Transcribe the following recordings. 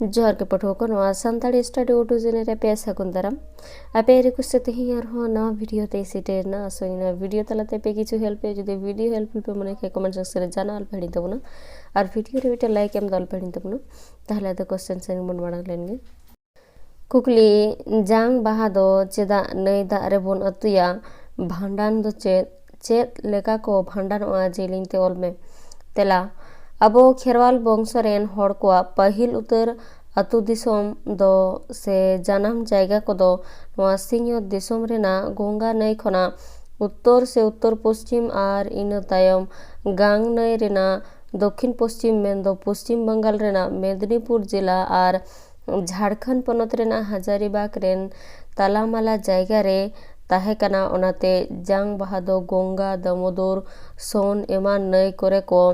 जोहार के पठो को नवा सानताड़ी स्टडी ओटू जेने रे पे सागुन दाराम आपे रिक्वेस्ट ते ही यार हो नवा वीडियो ते सिटे ना सोइना वीडियो तलाते पे किछु हेल्प पे जदि वीडियो हेल्पफुल पे मने के कमेंट सेक्शन रे जाना अल पड़ी तबना और वीडियो रे बेटे लाइक एम दल पड़ी तबना ताहले द क्वेश्चन से मन माडा लेनगे कुकली जांग बाहा दो चेदा नई दा रे बोन अतुया भांडान दो चेत लेका को भांडान आ जेलिंग ते ओल में तेला अबो खेरवाल बंशरेन हर को पहिल उतर अतु दिसोम दो से जानम जायगा को दो नवा सिंहत दिसोम रेना गंगा नई खना उत्तर से उत्तर पश्चिम और इन तायम गांग नई रेना दक्षिण पश्चिम में दो पश्चिम बंगाल रेना मेदिनीपुर जिला और झारखंड पनत रेना हजारीबाग रेन तालामाला जायगा रे ताहे कना ओनाते जांग बाहा दो गंगा दामोदर सोन एमान नई करे को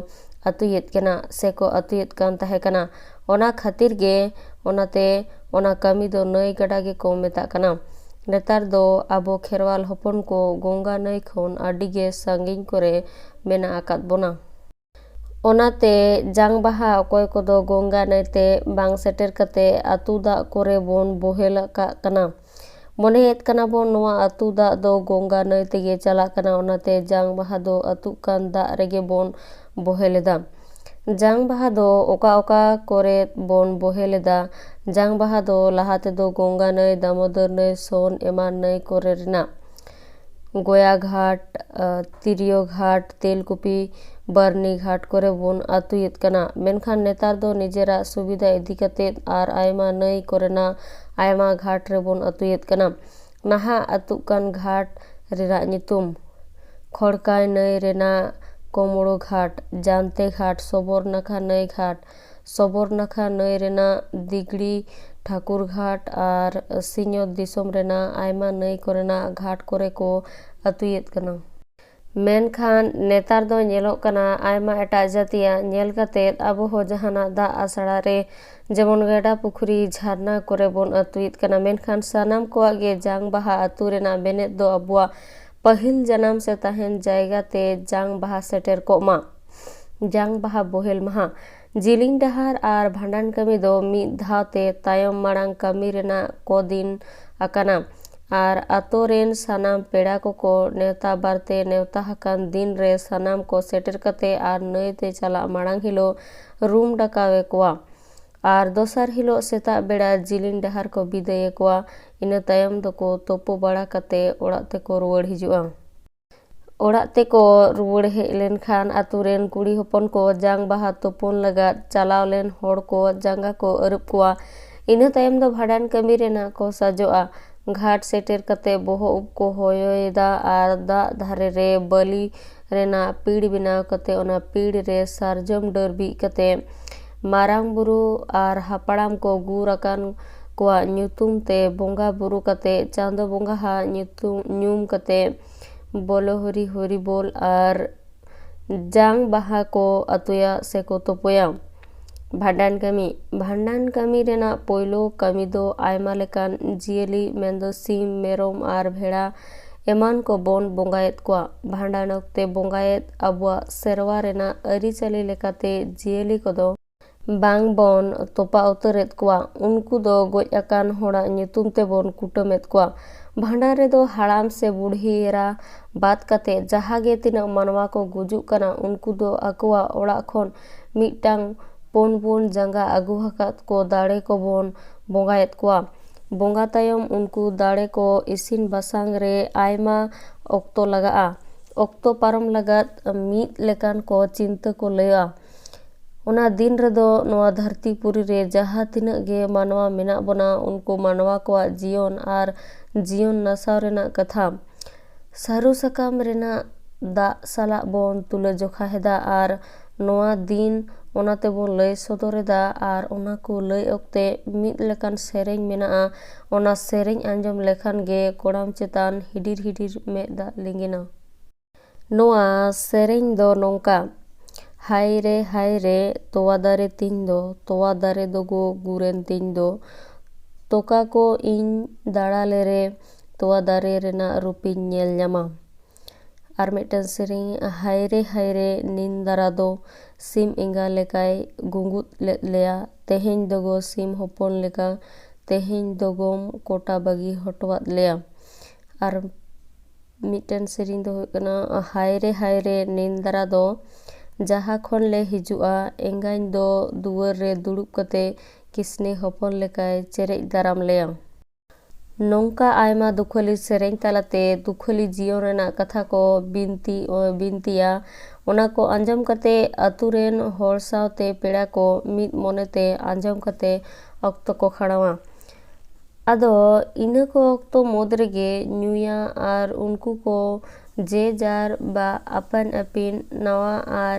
अतुयेत कना से को अतुयेत कान ताहे कना ओना खातिर गे ओनाते ओना कमी दो नई गडा गे को मेता कना नेतार दो आबो खेरवाल हपन को गंगा नई खन आडी गे सांगिन करे मेना आकात बोना ओनाते जांग बाहा अकोय को दो गंगा नई ते बांग सेटर कते अतु दा करे बोन बोहेल का कना मने हेत कना बोन नवा अतु दा दो गंगा नई तेगे चला कना ओनाते जांग बाहा दो अतु कान दा रेगे बोन बोहेलेदा जांग बाहा दो ओका ओका करे बोन बोहेलेदा जांग बाहा दो लाहाते दो गंगा नई दामोदर नई सोन एमान नई करे रेना गोया घाट तिरियो घाट तेलकुपी बरनी घाट करे बोन अतुयेत कना मेनखान नेतार दो निजेरा सुविधा इदी कते आर आयमा नई करेना आयमा घाट रे बोन अतुयेत कना नाहा अतु कान घाट रेरा नितुम खड़काय नई रेना कोमड़ो घाट जानते घाट सबोर नखा नई घाट सबोर नखा नई रेना दिगड़ी ठाकुर घाट और सिंहत दिसोम रेना आयमा नई करेना घाट करे को अतुयेत कना मेनखान नेतार दो नेलो कना आयमा एटा जातिया नेल कतेत अबो हो जहाना दा आसड़ा रे जेमन गड़ा पुखरी झरना करे बोन अतुयेत कना मेनखान सानाम को गे जांग बाहा अतु रेना बेनेत दो अबुआ पहिल जन्म से तहन जायगा ते जांग बाहा सेटर को मा जांग बाहा बोहेल महा जिलिंग डहार और भांडान कमी दो मिद धाव ते तायम मांग कमी रेना को दिन अकाना और अतो रेन सानाम पेड़ा को नेवता बारते नेवता हकान दिन रे सानाम को सेटर कते और नई ते चला मांग हिलो रूम डकावे कोआ और दोसार हिलो सेता बेड़ा जिलिंग डहार को बिदाय कोआ इन तायम दको तोपो बड़ा कते ओड़ाते को रुवाड़ हिजुआ ओड़ाते को रुवाड़ हेज लेनखान आतु रेन कुड़ी हपन को जांग बाहा तोपन लगा चलाव लेन होड़ को जांगा को अरुप कोआ इन तायम दो भाडान कमी रेना को साजोआ घाट सेटर कते बोहो उप को होयोदा और दा धारे रे बली रेना पीड़ बिनाव कते ओना पीड़ रे सारजम डर बी कते मारांग बुरु और हापड़ाम को गुर अकान कोआ ᱧᱩᱛᱩᱢ ते बोंगा बुरु कते चांदो बोंगा हा ᱧᱩᱢ कते बोलो हरी हरी बोल और जांग बाहा को अतुया से को तोपोया भांडान कमी रेना पोयलो कमी दो आयमा लेकान जियली मेंदो सीम मेरोम और भेड़ा एमान को बोन बोंगायत कोआ भांडान ओक्ते बोंगायत अबुआ सेरवा रेना अरिचाली लेकाते जियली को दो बांग बोन तोपा उतरेत कोआ उनको दो गोज अकान होड़ा ᱧᱩᱛᱩᱢ ते बोन कुटमेत कोआ भांडान रे दो हाड़ाम से बुढ़ी एरा बात कते जहागे तिना मानवा को गुजुक कना उनको दो अकुआ ओड़ा खन मिटांग पोन पोन जंगा आगु हकात को दाड़े को बोन बोंगायत कोआ बोंगा तायम उनको दाड़े को इसिन बसांग रे आयमा ओक्तो लगा ओक्तो पारम लगात मीत लेकान को चिंता को लया ओना दिन रेदो नवा धरती पुरी रे जहाँ तिना गे मानवा मेना बना उनको मानवा को जीवन और जीवन नसाव रेना कथा सारू सकाम रेना दा साला बोन तुले जोखा हेदा और नवा दिन ओनाते बोन लय सदरेदा और ओना को लय ओक्ते मिद लेकान सेरेñ मेना ओना सेरेñ आंजम लेखान गे कोड़ाम चेतान हिडिर हिडिर में दा लिंगिना नवा सेरेñ दो नोंका हाय रे तोवा दारे तीन दो तोवा दारे दो गो गुरेन तीन दो तोका को इन दाड़ा ले रे तोवा दारे रेना रूपी नेल ᱧᱟᱢᱟ ᱟᱨ ᱢᱤᱫᱴᱮᱱ ᱥᱮᱨᱮᱧ ᱦᱟᱭᱨᱮ ᱦᱟᱭᱨᱮ ᱱᱤᱱᱫᱟᱨᱟ ᱫᱚ ᱥᱤᱢ ᱮᱸᱜᱟ ᱞᱮᱠᱟᱭ ᱜᱩᱸᱜᱩᱫ ᱞᱮᱫ ᱞᱮᱭᱟ ᱛᱮᱦᱮᱧ ᱫᱚᱜᱚ ᱥᱤᱢ ᱦᱚᱯᱚᱱ ᱞᱮᱠᱟ ᱛᱮᱦᱮᱧ ᱫᱚᱜᱚᱢ ᱠᱚᱴᱟ ᱵᱟᱹᱜᱤ ᱦᱚᱴᱚᱣᱟᱫ ᱞᱮᱭᱟ। ᱟᱨ ᱢᱤᱫᱴᱮᱱ ᱥᱮᱨᱮᱧ ᱫᱚ ᱦᱩᱭᱩᱜ ᱠᱟᱱᱟ ᱦᱟᱭᱨᱮ ᱦᱟᱭᱨᱮ ᱱᱤᱱᱫᱟᱨᱟ ᱫᱚ ᱡᱟᱦᱟᱸ ᱠᱷᱚᱱ ᱞᱮ ᱦᱤᱡᱩᱜᱼᱟ ᱮᱸᱜᱟᱧ ᱫᱚ ᱫᱩᱣᱟᱹᱨ ᱨᱮ ᱫᱩᱲᱩᱵ ᱠᱟᱛᱮ ᱠᱤᱥᱱᱤ ᱦᱚᱯᱚᱱ ᱞᱮᱠᱟᱭ ᱪᱮᱨᱮᱡ ᱫᱟᱨᱟᱢ ᱞᱮᱭᱟ। ᱱᱚᱝᱠᱟ ᱟᱭᱢᱟ ᱫᱩᱠᱷᱟᱹᱞᱤ ᱥᱮᱨᱮᱧ ᱛᱟᱞᱟᱛᱮ ᱫᱩᱠᱷᱟᱹᱞᱤ ᱡᱤᱭᱚᱱ ᱨᱮᱱᱟᱜ ᱠᱟᱛᱷᱟ ᱠᱚ ᱵᱤᱱᱛᱤᱭᱟ। ᱚᱱᱟ ᱠᱚ ᱟᱸᱡᱚᱢ ᱠᱟᱛᱮ ᱟᱛᱳ ᱨᱮᱱ ᱦᱚᱲ ᱥᱟᱶᱛᱮ ᱯᱮᱲᱟ ᱠᱚ ᱢᱤᱫ ᱢᱚᱱᱮᱛᱮ ᱟᱸᱡᱚᱢ ᱠᱟᱛᱮ ᱚᱠᱛᱚ ko ᱠᱷᱟᱲᱟᱣᱟ। ᱟᱫᱚ ᱤᱱᱟᱹ ᱠᱚ ᱚᱠᱛᱚ ᱢᱩᱫᱽ ᱨᱮᱜᱮ ᱧᱩᱭᱟ ᱟᱨ ᱩᱱᱠᱩ ko ᱡᱮ ᱡᱟᱨ ᱵᱟ ᱟᱯᱟᱱ ᱟᱹᱯᱤᱱ ᱱᱟᱣᱟ ᱟᱨ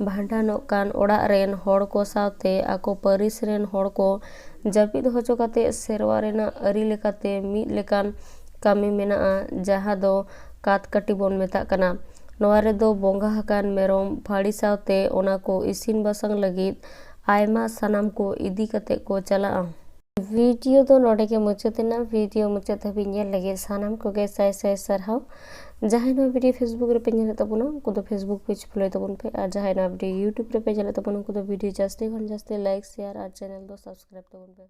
ᱵᱷᱟᱸᱰᱟᱱᱚᱜ ᱠᱟᱱ ᱚᱲᱟᱜ ᱨᱮᱱ ᱦᱚᱲ ko ᱥᱟᱶᱛᱮ ᱟᱠᱚ ᱯᱟᱹᱨᱤᱥ ᱨᱮᱱ ᱦᱚᱲ ko ᱡᱟᱹᱯᱤᱫ ᱦᱚᱪᱚ ᱠᱟᱛᱮ ᱥᱮᱨᱣᱟ ᱨᱮᱱᱟᱜ ᱟᱹᱨᱤ ᱞᱮᱠᱟᱛᱮ ᱢᱤᱫ ᱞᱮᱠᱟᱱ ᱠᱟᱹᱢᱤ ᱢᱮᱱᱟᱜᱼᱟ ᱡᱟᱦᱟᱸ ᱫᱚ ᱠᱟᱛ ᱠᱟᱹᱴᱤ ᱵᱚᱱ ᱢᱮᱛᱟᱜ ᱠᱟᱱᱟ। ᱱᱚᱣᱟ ᱨᱮᱫᱚ ᱵᱚᱸᱜᱟ ᱟᱠᱟᱱ ᱢᱮᱨᱚᱢ ᱯᱷᱟᱹᱲᱤ ᱥᱟᱶᱛᱮ ᱚᱱᱟ ᱠᱚ ᱤᱥᱤᱱ ᱵᱟᱥᱟᱝ ᱞᱟᱹᱜᱤᱫ ᱟᱭᱢᱟ ᱥᱟᱱᱟᱢ ko ᱤᱫᱤ ᱠᱟᱛᱮ ko ᱪᱟᱞᱟᱜᱼᱟ। ᱵᱷᱤᱰᱤᱭᱳ ᱫᱚ ᱱᱚᱰᱮ ᱜᱮ ᱢᱩᱪᱟᱹᱫ ᱮᱱᱟ। ᱵᱷᱤᱰᱤᱭᱳ ᱢᱩᱪᱟᱹᱫ ᱫᱷᱟᱹᱵᱤᱡ ᱧᱮᱞ ᱞᱟᱹᱜᱤᱫ ᱥᱟᱱᱟम ᱠᱚᱜᱮ ᱥᱟᱭ ᱥᱟᱭ ᱥᱟᱨᱦᱟᱣ। ᱡᱟᱦᱟᱸᱭ ᱱᱚᱣᱟ ᱵᱷᱤᱰᱤᱭᱳ ᱯᱷᱮᱥᱵᱩक ᱨᱮᱯᱮ ᱧᱮᱞᱮᱫ ᱛᱟᱵᱚᱱᱟ ᱩᱱᱠᱩ ᱫᱚ ᱯᱷᱮᱥᱵᱩक ᱯᱮᱡᱽ ᱯᱷᱚᱞᱳᱭ ᱛᱟᱵᱚᱱ ᱯᱮ ᱟᱨ ᱡᱟᱦᱟᱸᱭ ᱱᱚᱣᱟ ᱵᱷᱤᱰᱤᱭᱳ ᱤᱭᱩᱴᱩᱵ ᱨᱮᱯᱮ ᱧᱮᱞᱮᱫ ᱛᱟᱵᱚᱱᱟ ᱩᱱᱠᱩ ᱫᱚ ᱵᱷᱤᱰᱤᱭᱳ ᱡᱟᱹᱥᱛᱤ ᱠᱷᱚᱱ ᱡᱟᱹᱥᱛᱤ ᱞᱟᱭᱤᱠ ᱥᱮᱭᱟᱨ ᱟᱨ ᱪᱮᱱᱮᱞ ᱫᱚ ᱥᱟᱵᱥᱠᱨᱟइब ᱛᱟᱵᱚᱱ ᱯᱮ।